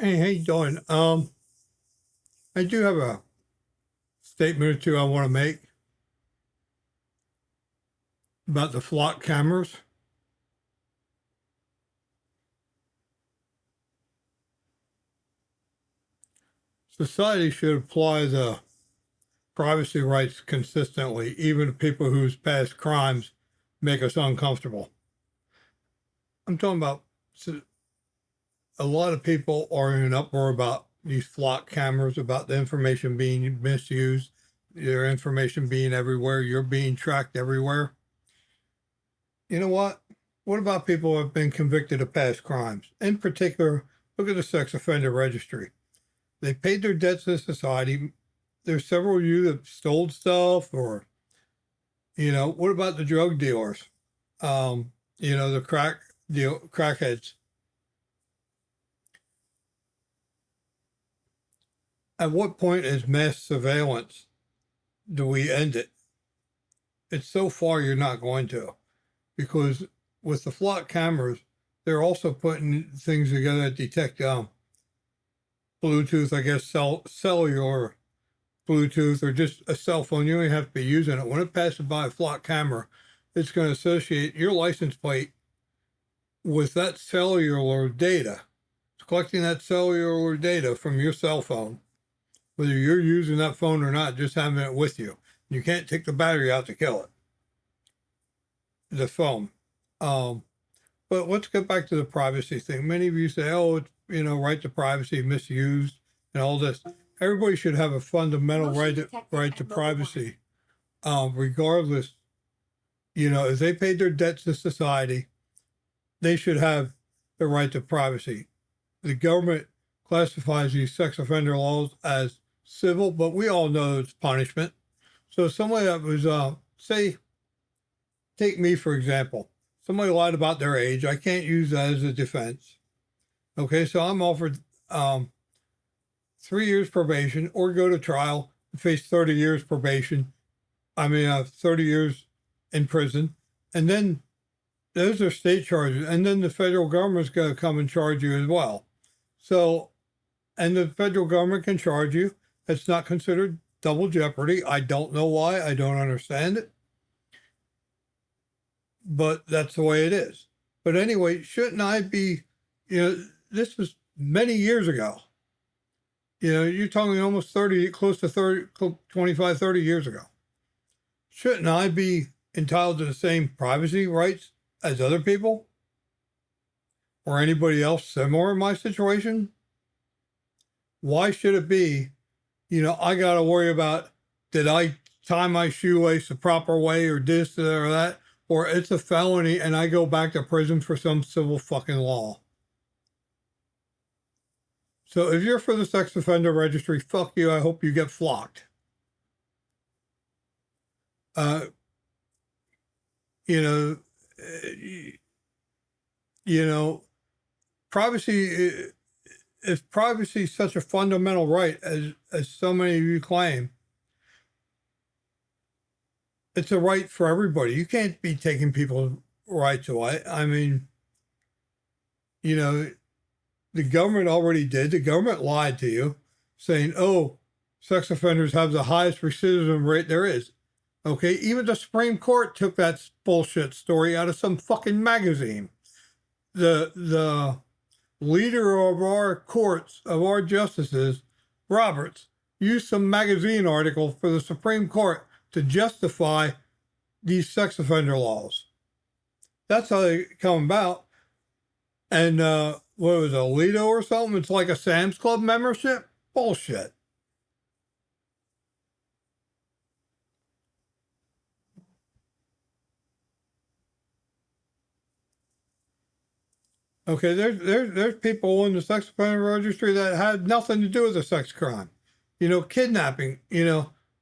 Hey, how you doing? I do have a statement or two I want to make about the flock cameras. Society should apply the privacy rights consistently, even to people whose past crimes make us uncomfortable. I'm talking about a lot of people are in an uproar about these flock cameras, about the information being misused, your information being everywhere, you're being tracked everywhere. You know what? What about people who have been convicted of past crimes? In particular, look at the sex offender registry. They paid their debts to society. There's several of you that stole stuff, or, what about the drug dealers? The crackheads. At what point is mass surveillance do we end it? It's so far you're not going to, because with the flock cameras, they're also putting things together that detect Bluetooth, I guess, cellular Bluetooth, or just a cell phone. You don't even have to be using it. When it passes by a flock camera, it's going to associate your license plate with that cellular data. It's collecting that cellular data from your cell phone, whether you're using that phone or not, just having it with you. You can't take the battery out to kill it, the phone. But let's get back to the privacy thing. Many of you say, oh, it's, right to privacy misused and all this. Everybody should have a fundamental right to privacy, regardless. If they paid their debts to society, they should have the right to privacy. The government classifies these sex offender laws as civil, but we all know it's punishment. So somebody that was, say, take me for example. Somebody lied about their age. I can't use that as a defense. Okay, so I'm offered 3 years probation or go to trial and face 30 years probation. 30 years in prison. And then those are state charges. And then the federal government's going to come and charge you as well. So, and the federal government can charge you. It's not considered double jeopardy. I don't know why. I don't understand it. But that's the way it is. But anyway, shouldn't I be, this was many years ago. You're talking almost 30, close to 30, 25, 30 years ago. Shouldn't I be entitled to the same privacy rights as other people? Or anybody else similar in my situation? Why should it be, I got to worry about, did I tie my shoelace the proper way or this or that? Or it's a felony and I go back to prison for some civil fucking law. So if you're for the sex offender registry, fuck you. I hope you get flocked. Privacy, if privacy is such a fundamental right as so many of you claim, it's a right for everybody. You can't be taking people's rights away. The government already did. The government lied to you, saying, oh, sex offenders have the highest recidivism rate there is. Okay, even the Supreme Court took that bullshit story out of some fucking magazine. The leader of our courts, of our justices, Roberts, used some magazine article for the Supreme Court to justify these sex offender laws. That's how they come about. And what was it, Alito or something? It's like a Sam's Club membership? Bullshit. Okay, there's people in the sex offender registry that had nothing to do with a sex crime. Kidnapping,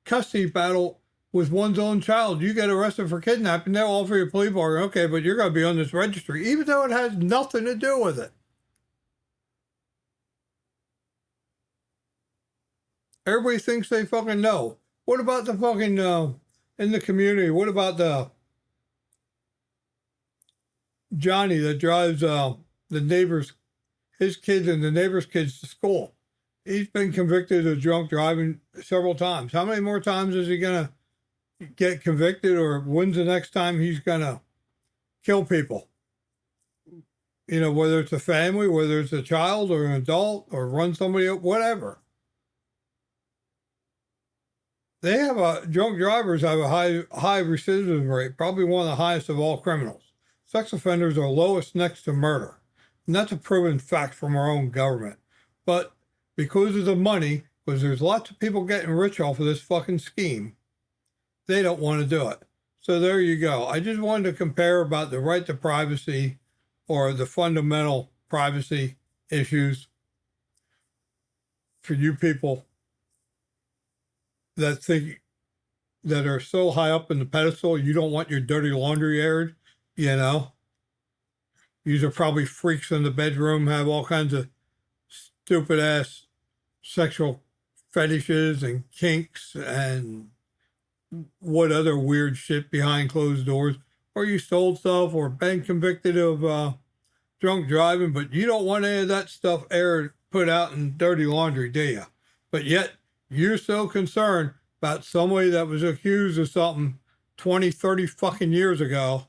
custody battle with one's own child. You get arrested for kidnapping, they'll offer you a plea bargain. Okay, but you're going to be on this registry, even though it has nothing to do with it. Everybody thinks they fucking know. What about the fucking, in the community, what about the Johnny that drives the neighbor's his kids and the neighbor's kids to school. He's been convicted of drunk driving several times. How many more times is he going to get convicted, or when's the next time he's going to kill people? You know, whether it's a family, whether it's a child or an adult, or run somebody up, whatever. Drunk drivers have a high recidivism rate, probably one of the highest of all criminals. Sex offenders are lowest next to murder. And that's a proven fact from our own government. But because of the money, because there's lots of people getting rich off of this fucking scheme, they don't want to do it. So there you go. I just wanted to compare about the right to privacy, or the fundamental privacy issues for you people that think, that are so high up in the pedestal, you don't want your dirty laundry aired, you know. These are probably freaks in the bedroom, have all kinds of stupid ass sexual fetishes and kinks and what other weird shit behind closed doors. Or you stole stuff or been convicted of drunk driving, but you don't want any of that stuff aired, put out in dirty laundry, do you? But yet you're so concerned about somebody that was accused of something 20, 30 fucking years ago.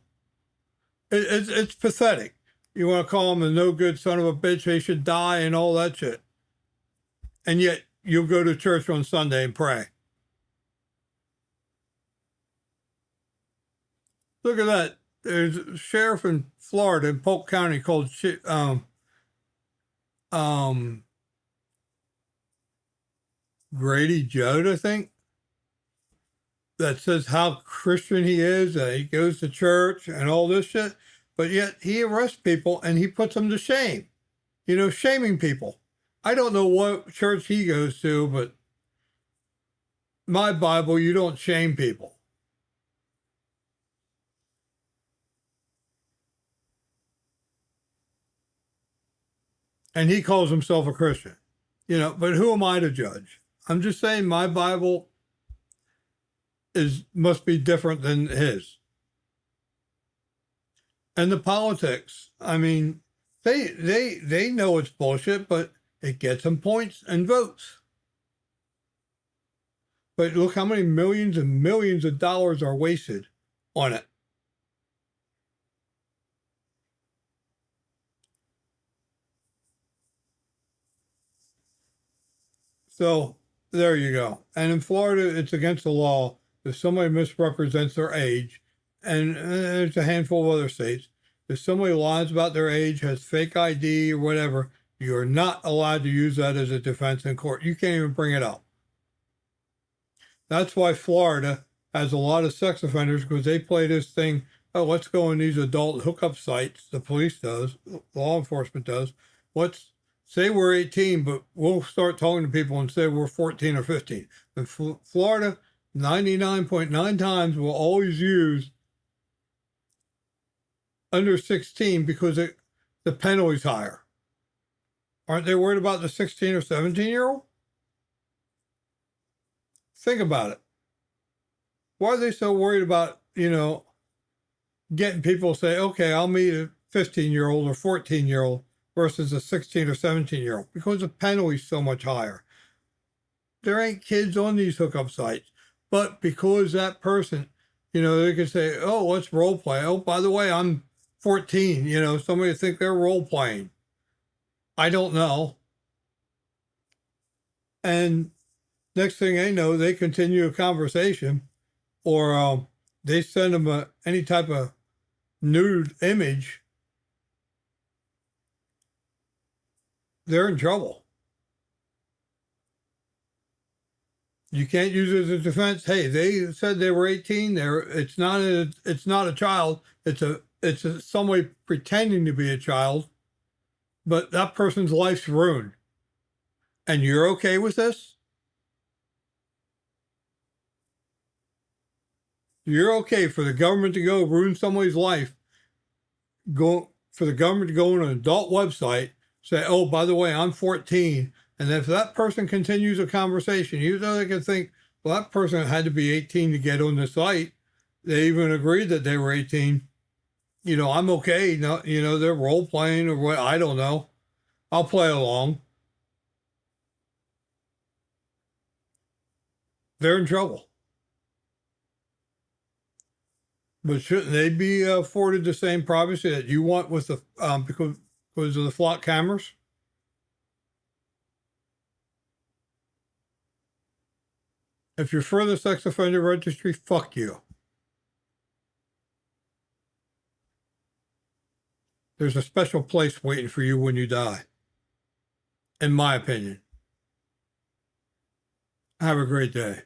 It's pathetic. You want to call him a no good son of a bitch, they should die and all that shit. And yet you'll go to church on Sunday and pray. Look at that. There's a sheriff in Florida, in Polk County, called Grady Judd, I think, that says how Christian he is, that he goes to church and all this shit, but yet he arrests people and he puts them to shame. You know, shaming people. I don't know what church he goes to, but my Bible, you don't shame people. And he calls himself a Christian, you know, but who am I to judge? I'm just saying my Bible must be different than his. And the politics, I mean, they know it's bullshit, but it gets them points and votes. But look how many millions and millions of dollars are wasted on it. So there you go. And in Florida, it's against the law if somebody misrepresents their age, and there's a handful of other states. If somebody lies about their age, has fake ID or whatever, you are not allowed to use that as a defense in court. You can't even bring it up. That's why Florida has a lot of sex offenders, because they play this thing, oh, let's go in these adult hookup sites. The police does, law enforcement does. Let's say we're 18, but we'll start talking to people and say we're 14 or 15. In Florida, 99.9 times will always use under 16 because the penalty's higher. Aren't they worried about the 16 or 17-year-old? Think about it. Why are they so worried about, you know, getting people to say, okay, I'll meet a 15-year-old or 14-year-old versus a 16 or 17-year-old? Because the penalty's so much higher. There ain't kids on these hookup sites. But because that person, you know, they can say, oh, let's role play. Oh, by the way, I'm 14. You know, somebody think they're role playing. I don't know. And next thing they know, they continue a conversation, or they send them any type of nude image. They're in trouble. You can't use it as a defense. Hey, they said they were 18. It's not a child. It's somebody pretending to be a child, but that person's life's ruined. And you're okay with this? You're okay for the government to go ruin somebody's life, for the government to go on an adult website, say, oh, by the way, I'm 14. And if that person continues a conversation, even though they can think, well, that person had to be 18 to get on the site, they even agreed that they were 18. You know, I'm okay. No, you know, they're role playing or what, I don't know. I'll play along. They're in trouble. But shouldn't they be afforded the same privacy that you want with the because of the flock cameras? If you're for the sex offender registry, fuck you. There's a special place waiting for you when you die, in my opinion. Have a great day.